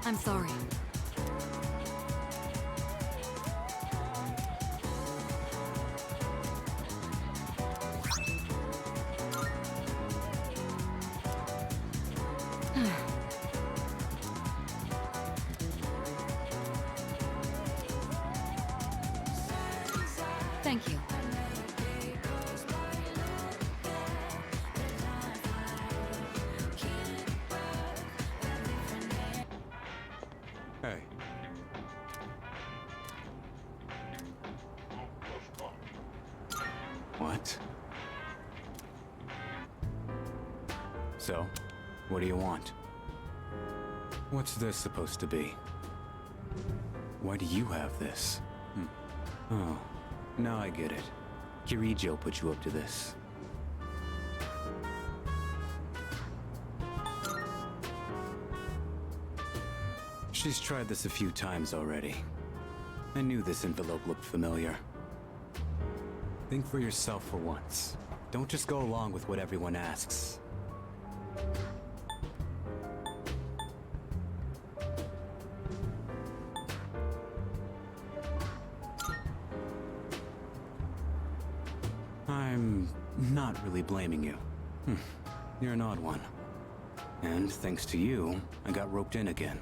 I'm sorry. Thank you. Hey. What? So, what do you want? What's this supposed to be? Why do you have this? Oh, now I get it. Kirijo put you up to this. She's tried this a few times already. I knew this envelope looked familiar. Think for yourself for once. Don't just go along with what everyone asks. I'm not really blaming you. You're an odd one. And thanks to you, I got roped in again.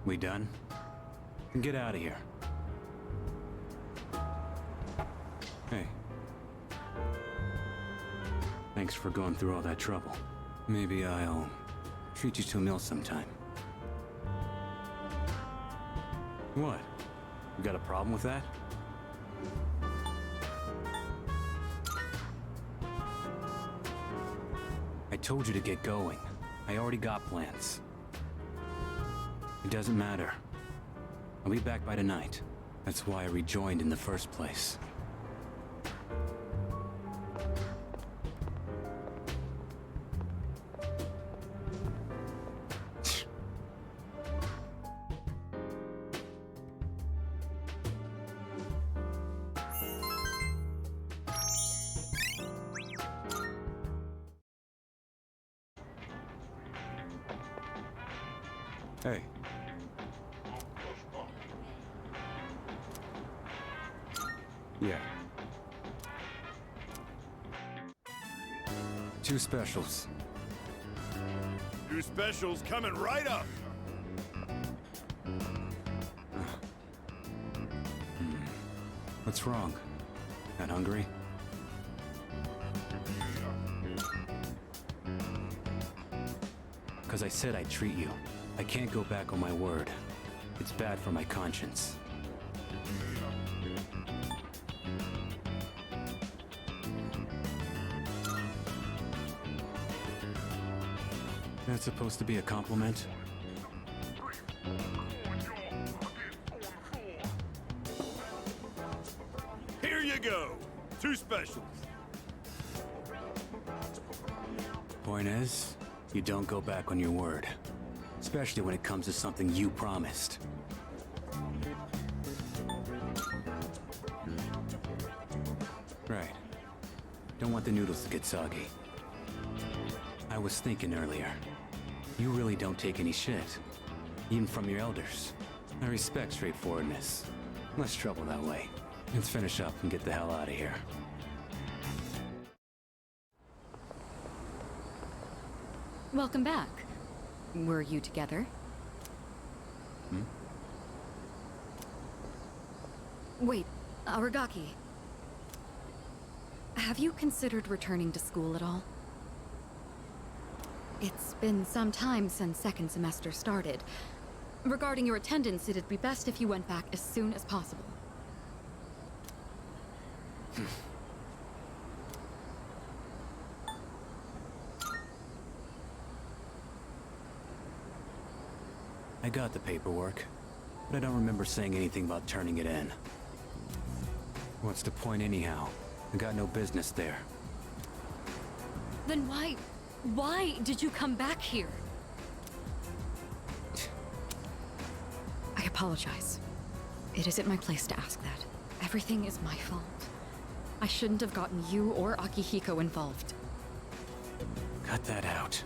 We done? Get out of here. Hey. Thanks for going through all that trouble. Maybe I'll treat you to a meal sometime. What? You got a problem with that? I told you to get going. I already got plans. It doesn't matter. I'll be back by tonight. That's why I rejoined in the first place. Hey. Yeah. 2 specials. 2 specials coming right up. What's wrong? Not hungry? Because I said I'd treat you. I can't go back on my word. It's bad for my conscience. That's supposed to be a compliment? Here you go. 2 specials. Point is, you don't go back on your word. Especially when it comes to something you promised. Right. Don't want the noodles to get soggy. I was thinking earlier. You really don't take any shit. Even from your elders. I respect straightforwardness. Less trouble that way. Let's finish up and get the hell out of here. Welcome back. Were you together? Wait, Aragaki. Have you considered returning to school at all? It's been some time since second semester started. Regarding your attendance, it'd be best if you went back as soon as possible. I got the paperwork, but I don't remember saying anything about turning it in. What's the point anyhow? I got no business there. Then why did you come back here? I apologize. It isn't my place to ask that. Everything is my fault. I shouldn't have gotten you or Akihiko involved. Cut that out.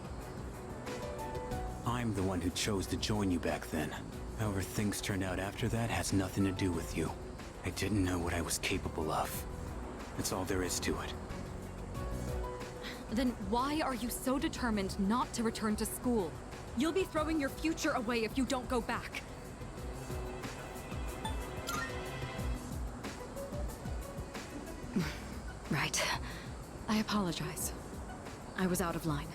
I'm the one who chose to join you back then. However things turned out after that has nothing to do with you. I didn't know what I was capable of. That's all there is to it. Then why are you so determined not to return to school? You'll be throwing your future away if you don't go back. Right. I apologize. I was out of line.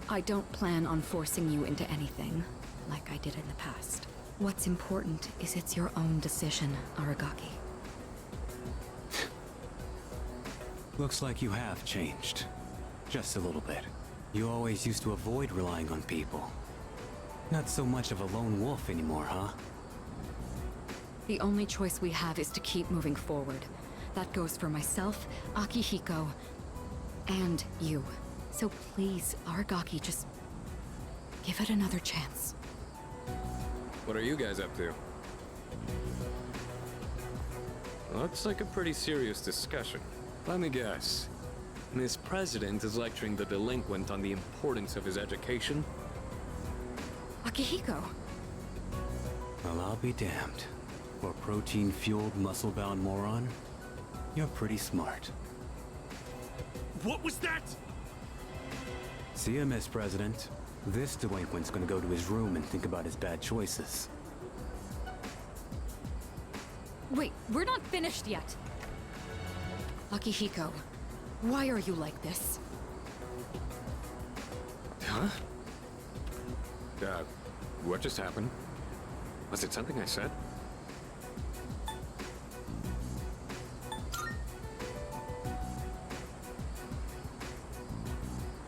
I don't plan on forcing you into anything, like I did in the past. What's important is it's your own decision, Aragaki. Looks like you have changed. Just a little bit. You always used to avoid relying on people. Not so much of a lone wolf anymore, huh? The only choice we have is to keep moving forward. That goes for myself, Akihiko, and you. So please, Aragaki, just give it another chance. What are you guys up to? Looks like a pretty serious discussion. Let me guess. Miss President is lecturing the delinquent on the importance of his education? Akihiko! Well, I'll be damned. For a protein-fueled, muscle-bound moron, you're pretty smart. What was that? See ya, Miss President. This delinquent's gonna go to his room and think about his bad choices. Wait, we're not finished yet. Akihiko, why are you like this? Huh? What just happened? Was it something I said?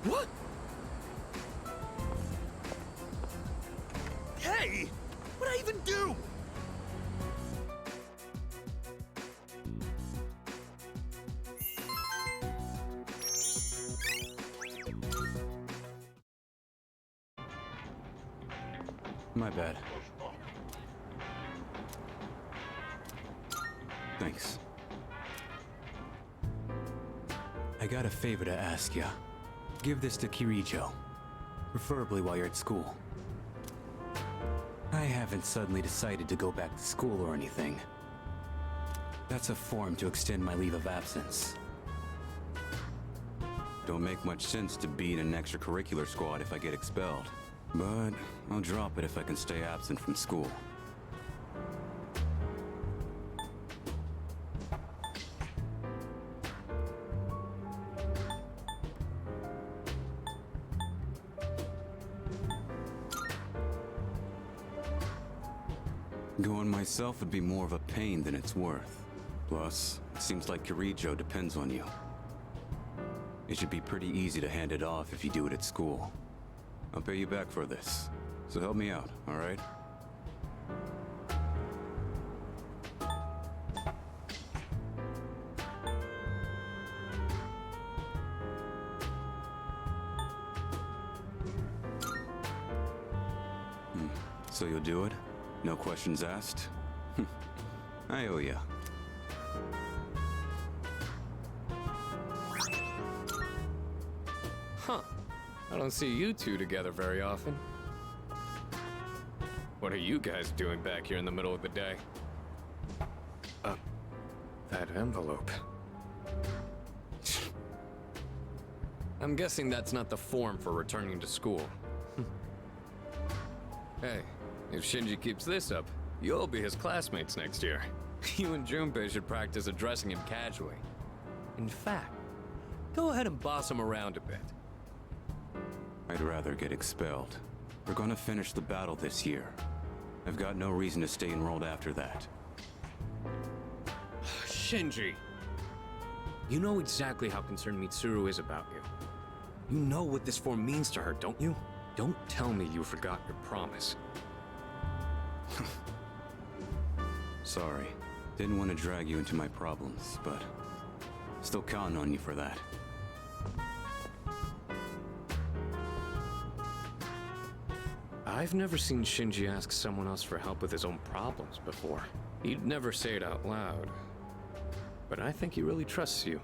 What? Hey! What'd I even do? My bad. Thanks. I got a favor to ask ya. Give this to Kirijo. Preferably while you're at school. I haven't suddenly decided to go back to school or anything. That's a form to extend my leave of absence. Don't make much sense to be in an extracurricular squad if I get expelled. But I'll drop it if I can stay absent from school. Going myself would be more of a pain than it's worth. Plus, it seems like Kirijo depends on you. It should be pretty easy to hand it off if you do it at school. I'll pay you back for this, so help me out, all right? So you'll do it? No questions asked? I owe ya. Huh. I don't see you two together very often. What are you guys doing back here in the middle of the day? That envelope. I'm guessing that's not the form for returning to school. Hey, if Shinji keeps this up, you'll be his classmates next year. You and Junpei should practice addressing him casually. In fact, go ahead and boss him around a bit. I'd rather get expelled. We're gonna finish the battle this year. I've got no reason to stay enrolled after that. Shinji! You know exactly how concerned Mitsuru is about you. You know what this form means to her, don't you? Don't tell me you forgot your promise. Sorry. Didn't want to drag you into my problems, but still counting on you for that. I've never seen Shinji ask someone else for help with his own problems before. He'd never say it out loud. But I think he really trusts you.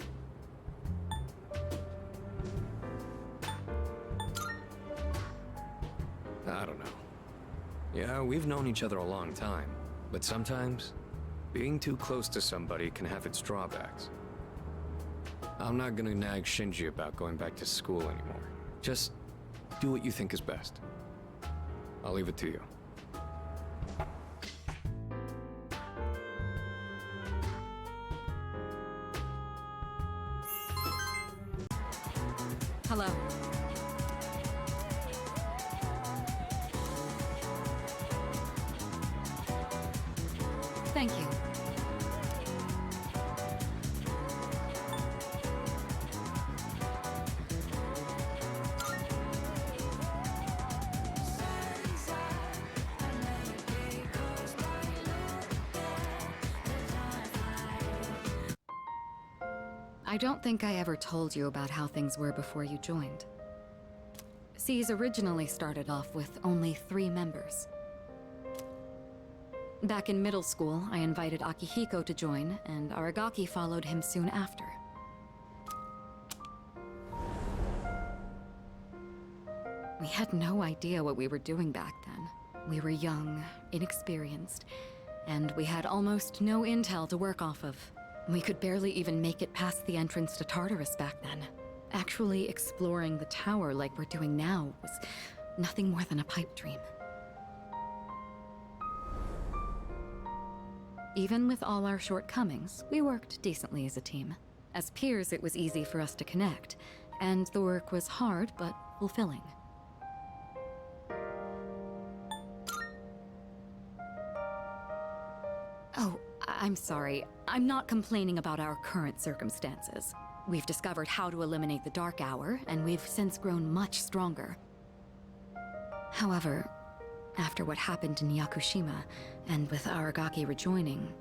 I don't know. Yeah, we've known each other a long time, but sometimes being too close to somebody can have its drawbacks. I'm not gonna nag Shinji about going back to school anymore. Just do what you think is best. I'll leave it to you. Hello. Thank you. I don't think I ever told you about how things were before you joined. C's originally started off with only 3 members. Back in middle school, I invited Akihiko to join, and Aragaki followed him soon after. We had no idea what we were doing back then. We were young, inexperienced, and we had almost no intel to work off of. We could barely even make it past the entrance to Tartarus back then. Actually exploring the tower like we're doing now was nothing more than a pipe dream. Even with all our shortcomings, we worked decently as a team. As peers, it was easy for us to connect, and the work was hard but fulfilling. Oh, I'm sorry. I'm not complaining about our current circumstances. We've discovered how to eliminate the Dark Hour, and we've since grown much stronger. However, after what happened in Yakushima, and with Aragaki rejoining,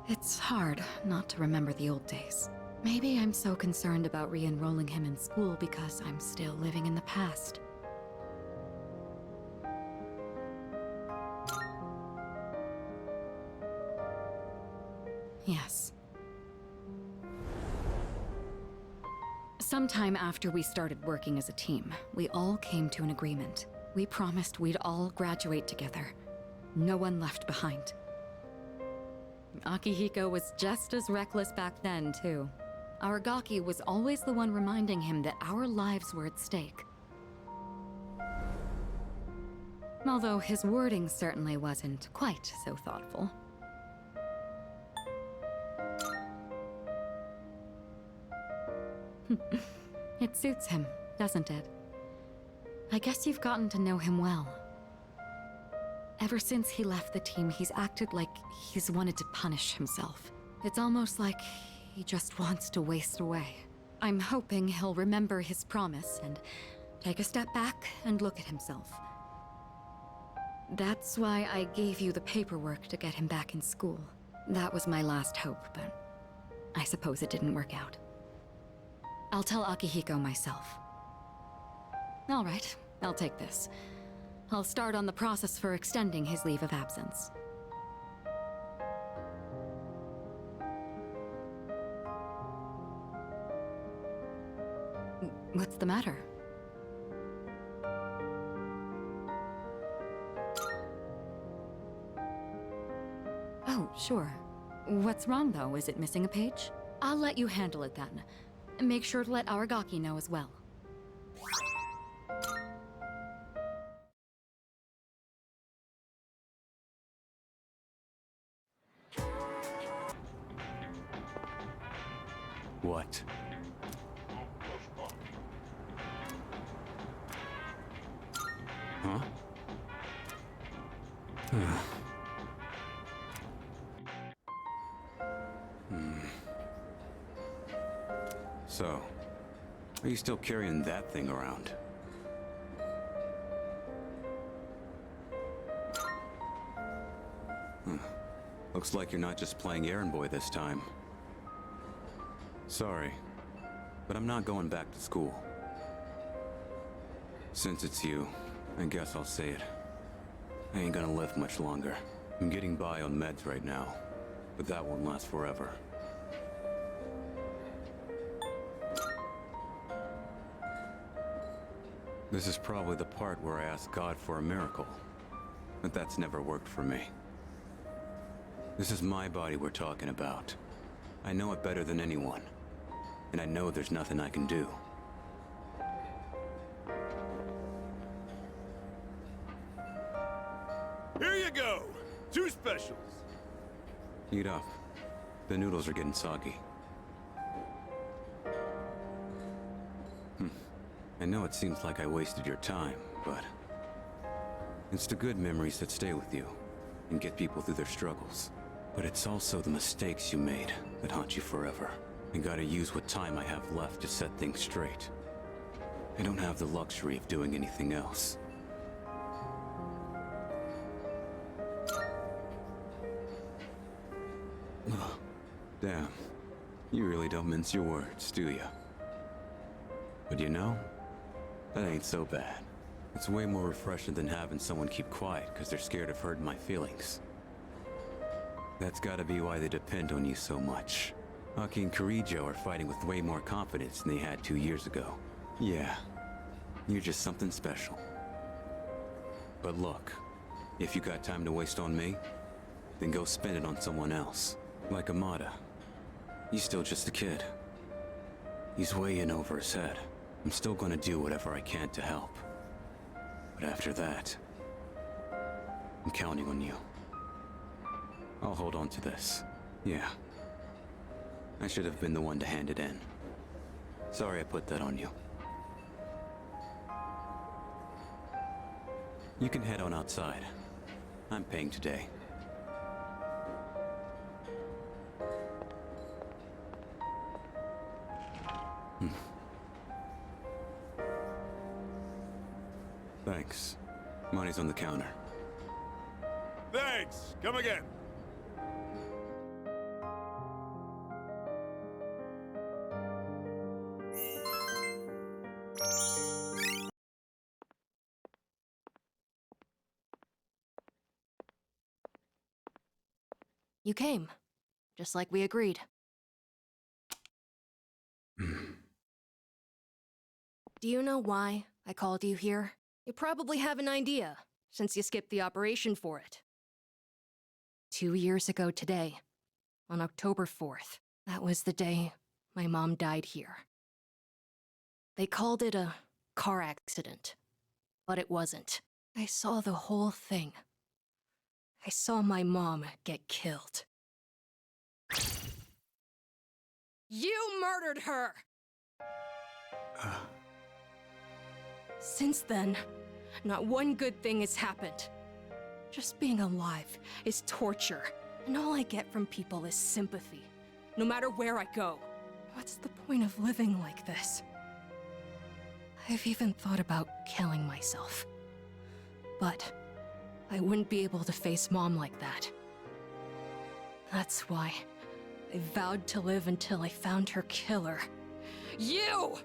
it's hard not to remember the old days. Maybe I'm so concerned about re-enrolling him in school because I'm still living in the past. Yes. Sometime after we started working as a team, we all came to an agreement. We promised we'd all graduate together. No one left behind. Akihiko was just as reckless back then, too. Aragaki was always the one reminding him that our lives were at stake. Although his wording certainly wasn't quite so thoughtful. It suits him, doesn't it? I guess you've gotten to know him well. Ever since he left the team, he's acted like he's wanted to punish himself. It's almost like he just wants to waste away. I'm hoping he'll remember his promise and take a step back and look at himself. That's why I gave you the paperwork to get him back in school. That was my last hope, but I suppose it didn't work out. I'll tell Akihiko myself. All right, I'll take this. I'll start on the process for extending his leave of absence. What's the matter? Oh, sure. What's wrong, though? Is it missing a page? I'll let you handle it then. Make sure to let Aragaki know as well. What? Huh? So, are you still carrying that thing around? Looks like you're not just playing errand boy this time. Sorry, but I'm not going back to school. Since it's you, I guess I'll say it. I ain't gonna live much longer. I'm getting by on meds right now, but that won't last forever. This is probably the part where I ask God for a miracle. But that's never worked for me. This is my body we're talking about. I know it better than anyone. And I know there's nothing I can do. Here you go! 2 specials! Eat up. The noodles are getting soggy. I know it seems like I wasted your time, but... it's the good memories that stay with you, and get people through their struggles. But it's also the mistakes you made that haunt you forever. I gotta use what time I have left to set things straight. I don't have the luxury of doing anything else. Ugh. Damn. You really don't mince your words, do you? But you know, that ain't so bad. It's way more refreshing than having someone keep quiet because they're scared of hurting my feelings. That's gotta be why they depend on you so much. Aki and Kirijo are fighting with way more confidence than they had 2 years ago. Yeah, you're just something special. But look, if you got time to waste on me, then go spend it on someone else. Like Amada. He's still just a kid. He's way in over his head. I'm still gonna do whatever I can to help. But after that, I'm counting on you. I'll hold on to this. Yeah. I should have been the one to hand it in. Sorry I put that on you. You can head on outside. I'm paying today. Thanks. Money's on the counter. Thanks! Come again! You came, just like we agreed. Do you know why I called you here? You probably have an idea, since you skipped the operation for it. 2 years ago today, on October 4th, that was the day my mom died here. They called it a car accident, but it wasn't. I saw the whole thing. I saw my mom get killed. You murdered her! Since then, not one good thing has happened. Just being alive is torture, and all I get from people is sympathy, no matter where I go. What's the point of living like this? I've even thought about killing myself. But I wouldn't be able to face Mom like that. That's why I vowed to live until I found her killer. You!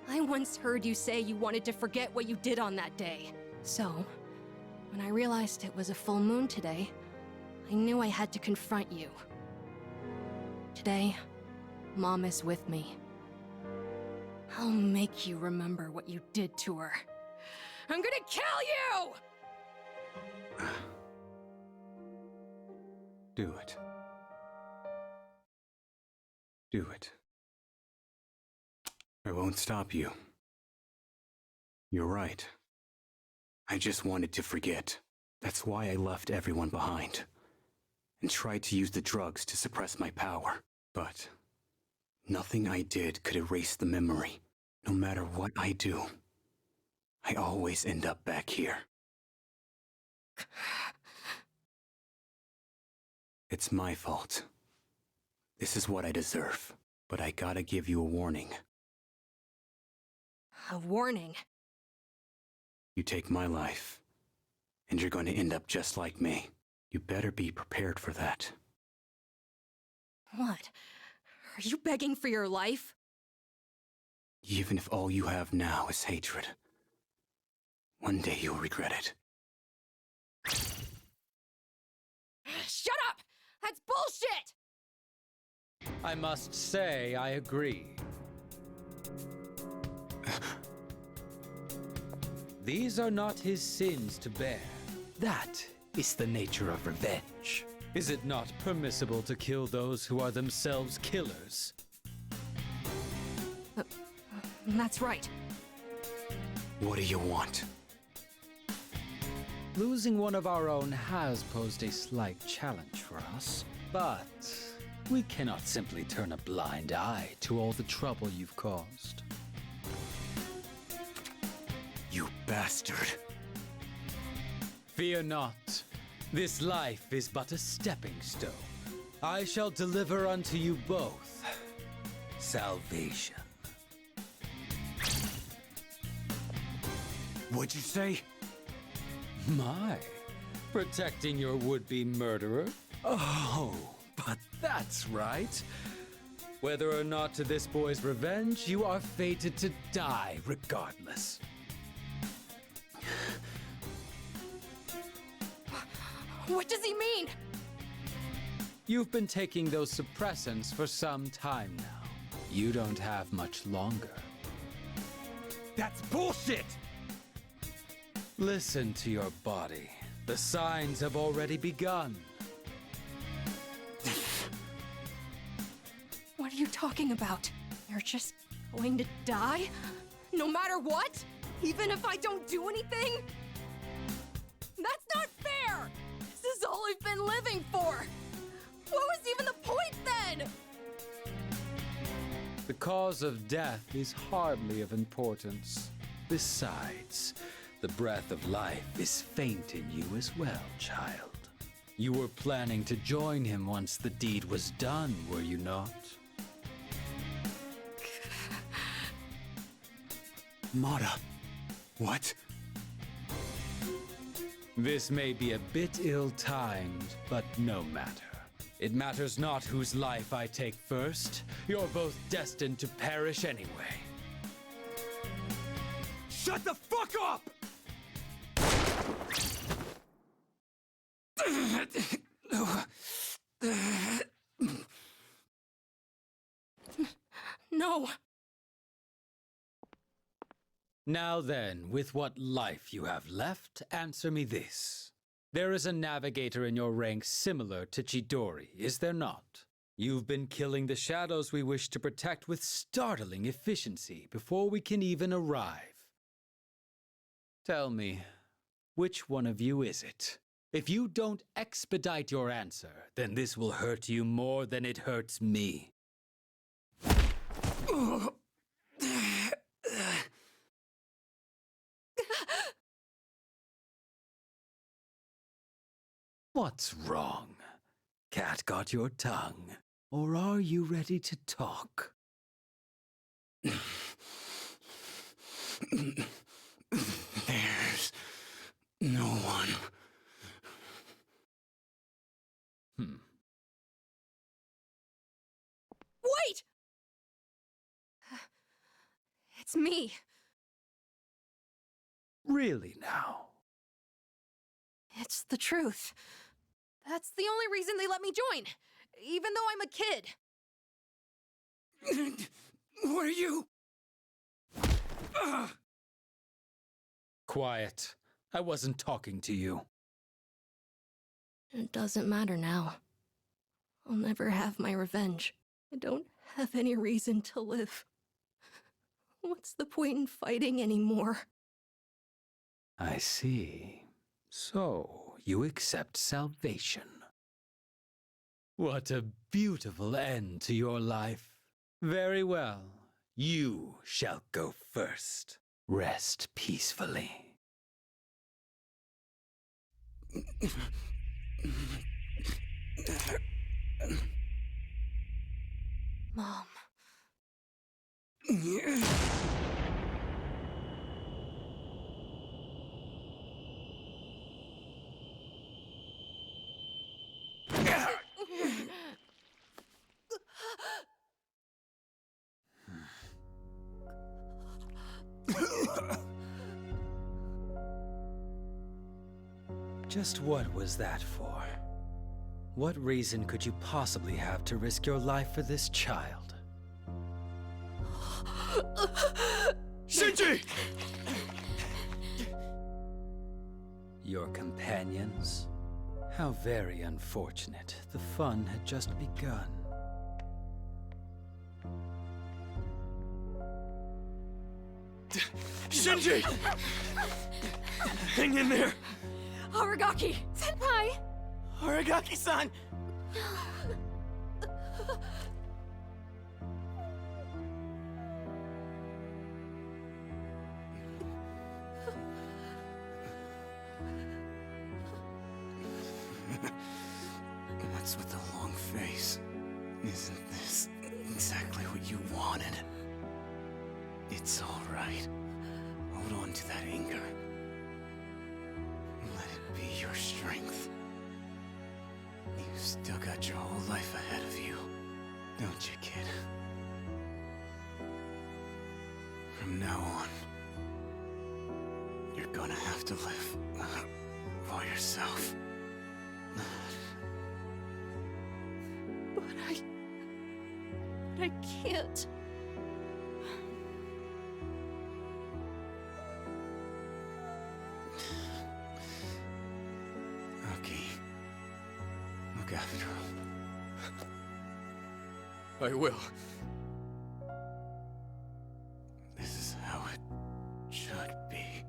I once heard you say you wanted to forget what you did on that day. So, when I realized it was a full moon today, I knew I had to confront you. Today, Mom is with me. I'll make you remember what you did to her. I'm gonna kill you! Do it. Do it. I won't stop you. You're right. I just wanted to forget. That's why I left everyone behind. And tried to use the drugs to suppress my power. But nothing I did could erase the memory. No matter what I do, I always end up back here. It's my fault. This is what I deserve. But I gotta give you a warning. A warning? You take my life, and you're going to end up just like me. You better be prepared for that. What? Are you begging for your life? Even if all you have now is hatred, one day you'll regret it. Shut up! That's bullshit! I must say I agree. These are not his sins to bear. That is the nature of revenge. Is it not permissible to kill those who are themselves killers? That's right. What do you want? Losing one of our own has posed a slight challenge for us, but we cannot simply turn a blind eye to all the trouble you've caused. You bastard. Fear not. This life is but a stepping stone. I shall deliver unto you both salvation. What'd you say? My, protecting your would-be murderer? Oh, but that's right. Whether or not to this boy's revenge, you are fated to die regardless. What does he mean? You've been taking those suppressants for some time now. You don't have much longer. That's bullshit! Listen to your body. The signs have already begun. What are you talking about? You're just going to die? No matter what? Even if I don't do anything? That's not fair! This is all I've been living for! What was even the point then? The cause of death is hardly of importance. Besides, the breath of life is faint in you as well, child. You were planning to join him once the deed was done, were you not? Mata. What? This may be a bit ill-timed, but no matter. It matters not whose life I take first. You're both destined to perish anyway. Shut the fuck up! No. Now then, with what life you have left, answer me this. There is a navigator in your ranks similar to Chidori, is there not? You've been killing the shadows we wish to protect with startling efficiency before we can even arrive. Tell me, which one of you is it? If you don't expedite your answer, then this will hurt you more than it hurts me. What's wrong? Cat got your tongue? Or are you ready to talk? There's no one. Wait! It's me. Really now? It's the truth. That's the only reason they let me join, even though I'm a kid. What are you? Quiet. I wasn't talking to you. It doesn't matter now. I'll never have my revenge. I don't have any reason to live. What's the point in fighting anymore? I see. So, you accept salvation. What a beautiful end to your life. Very well. You shall go first. Rest peacefully. Mom. Just what was that for? What reason could you possibly have to risk your life for this child? Shinji! Your companions? How very unfortunate. The fun had just begun. Shinji! Hang in there! Aragaki! Senpai! Aragaki-san! What's with the long face? Isn't this exactly what you wanted? It's all right. Hold on to that anger. Let it be your strength. You've still got your whole life ahead of you, don't you, kid? From now on, you're gonna have to live for yourself. But I can't. Okay. Look after him. I will. This is how it should be.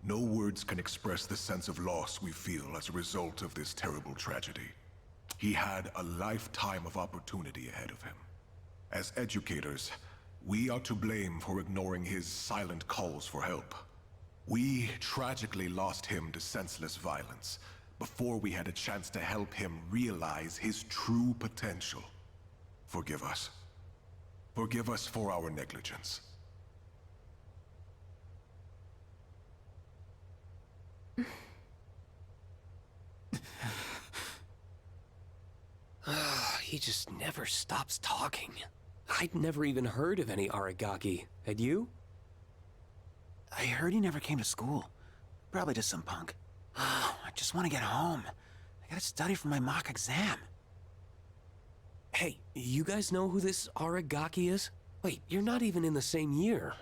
No words can express the sense of loss we feel as a result of this terrible tragedy. He had a lifetime of opportunity ahead of him. As educators, we are to blame for ignoring his silent calls for help. We tragically lost him to senseless violence before we had a chance to help him realize his true potential. Forgive us. Forgive us for our negligence. He just never stops talking. I'd never even heard of any Aragaki. Had you? I heard he never came to school. Probably just some punk. I just want to get home. I gotta study for my mock exam. Hey, you guys know who this Aragaki is? Wait, you're not even in the same year.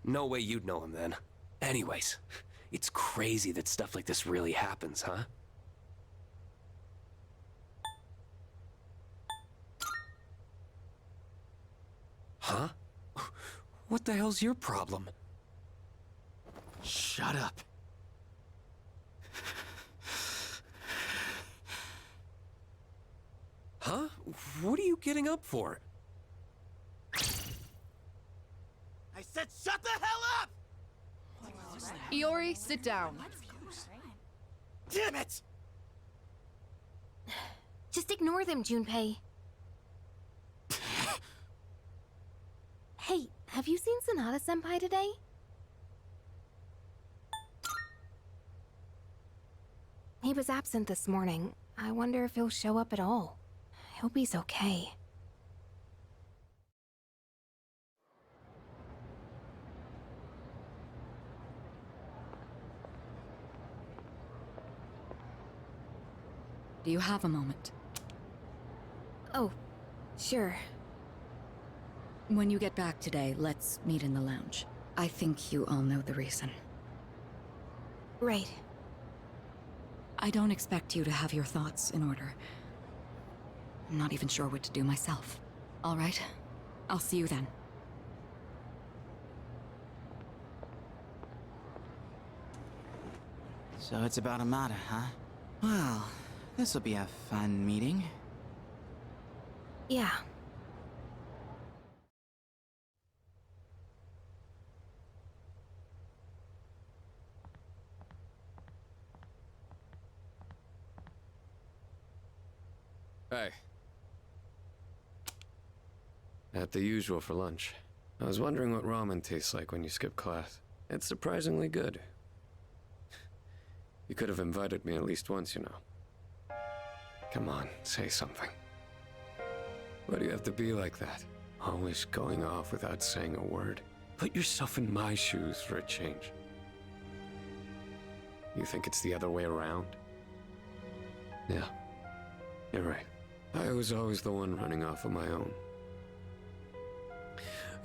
No way you'd know him then. Anyways, it's crazy that stuff like this really happens, huh? Huh? What the hell's your problem? Shut up. Huh? What are you getting up for? I said shut the hell up! Iori, sit down. Damn it! Just ignore them, Junpei. Hey, have you seen Sanada-senpai today? He was absent this morning. I wonder if he'll show up at all. I hope he's okay. Do you have a moment? Oh, sure. When you get back today, let's meet in the lounge. I think you all know the reason. Right. I don't expect you to have your thoughts in order. I'm not even sure what to do myself. All right, I'll see you then. So it's about Amada, huh? Well, this'll be a fun meeting. Yeah. Hey. At the usual for lunch. I was wondering what ramen tastes like when you skip class. It's surprisingly good. You could have invited me at least once, you know. Come on, say something. Why do you have to be like that? Always going off without saying a word. Put yourself in my shoes for a change. You think it's the other way around? Yeah, you're right. I was always the one running off on my own.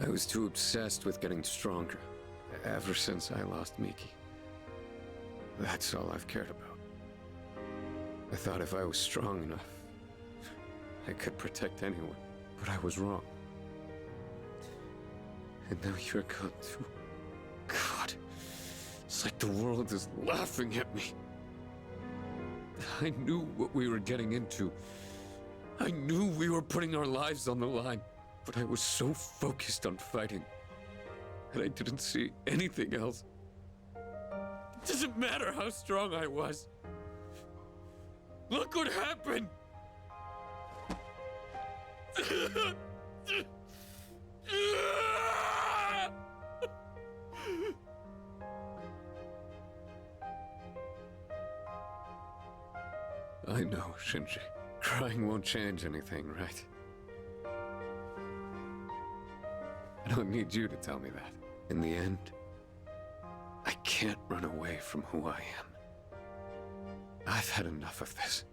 I was too obsessed with getting stronger, ever since I lost Miki. That's all I've cared about. I thought if I was strong enough, I could protect anyone, but I was wrong. And now you're gone too. God, it's like the world is laughing at me. I knew what we were getting into. I knew we were putting our lives on the line, but I was so focused on fighting that I didn't see anything else. It doesn't matter how strong I was. Look what happened! I know, Shinji. Crying won't change anything, right? I don't need you to tell me that. In the end, I can't run away from who I am. I've had enough of this.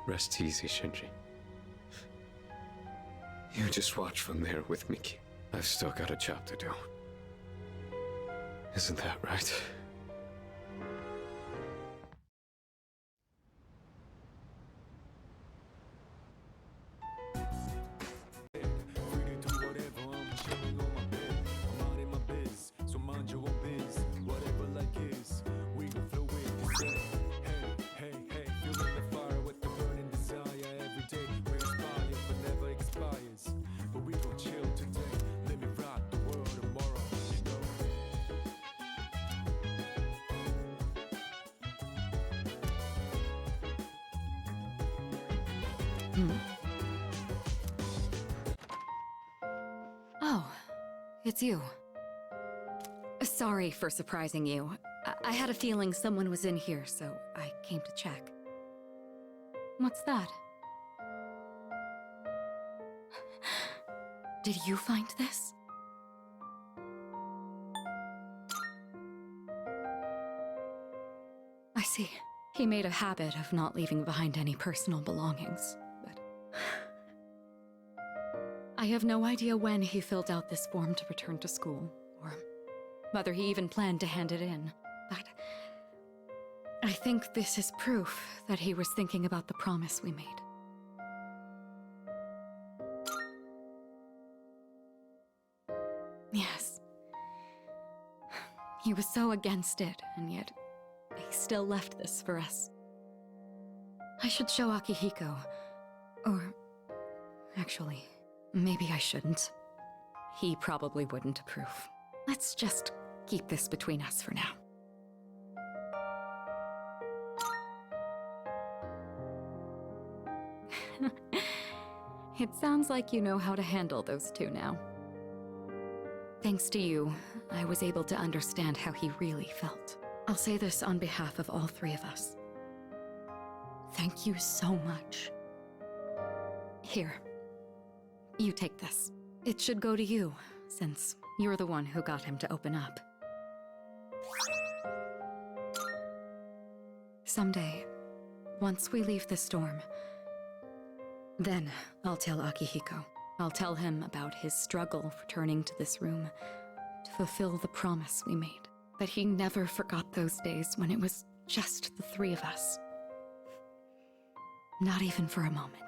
Rest easy, Shinji. You just watch from there with Miki. I've still got a job to do. Isn't that right? Oh, it's you. Sorry for surprising you. I had a feeling someone was in here, so I came to check. What's that? Did you find this? I see. He made a habit of not leaving behind any personal belongings, but... I have no idea when he filled out this form to return to school, or whether he even planned to hand it in, but... I think this is proof that he was thinking about the promise we made. Yes. He was so against it, and yet he still left this for us. I should show Akihiko. Or... actually, maybe I shouldn't. He probably wouldn't approve. Let's just keep this between us for now. It sounds like you know how to handle those two now. Thanks to you, I was able to understand how he really felt. I'll say this on behalf of all three of us. Thank you so much. Here. You take this. It should go to you, since you're the one who got him to open up. Someday, once we leave the storm, then I'll tell Akihiko. I'll tell him about his struggle returning to this room to fulfill the promise we made. That he never forgot those days when it was just the three of us. Not even for a moment.